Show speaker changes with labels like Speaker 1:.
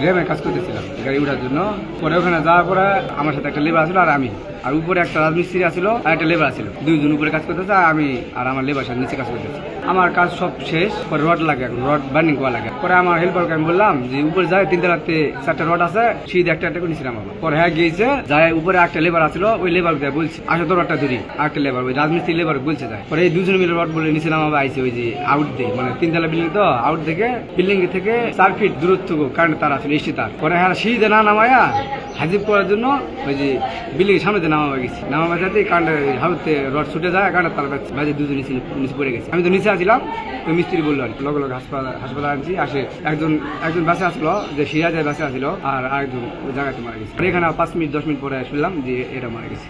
Speaker 1: রেমে কাজ করতেছিলাম গাড়ি উঠার জন্য। পরে ওখানে যাওয়ার পরে আমার সাথে একটা লেবার ছিল আর আমি, আর উপরে একটা রাজমিস্ত্রি আছিল আর একটা লেবার ছিল। দুইজন উপরে কাজ করতেছে, আমি আর আমার লেবার সাথে নিচে কাজ করতেছি। আমার কাজ সব শেষ, পরে রড লাগে, এখন রড বার্নিং করা লাগে। পরে আমার হেল্পারকে আমি বললাম যে উপরে যায় 3তলাতে 4টা রড আছে, সিধে একটা একটা করে নিছিলাম। পরে হ্যাঁ গিয়েছে, যায় উপরে একটা লেবার আছিল, ওই লেবার বলছে আসো তো রডটা ধরি। আরেকটা লেবার ওই রাজমিস্ত্রি লেবার বলছে যায়। পরে এই দুজনে মিলে রড বলে নিছিলাম। আবার আইসে ওই যে আউট দিয়ে, মানে 3তলা বিল্ডিং তো, আউট থেকে বিল্ডিং থেকে 4 ফিট দূরত্ব কারেন্ট তার আছিল, এসি তার। পরে হ্যাঁ সিধে না নামায়া হাজিব করার জন্য ওই যে বিল্ডিং এর সামনে নামাবা গেছি। নামাবা যাতে কারেন্টের হাউতে রড ছুটে যায়, কারেন্ট তার বাজে দুজন নিচে পড়ে গেছে। আমি তো নিচে আসছিলাম, তো মিস্ত্রি বললো আর লগে লগে হাসপাতাল আনছি। আসে একজন বাসে আসলো, যে সিরাজের বাসে আসছিল, আর আরেকজন ওই জায়গাতে মারা গেছে। এখানে 5 মিনিট 10 মিনিট পরে শুনলাম যে এটা মারা গেছে।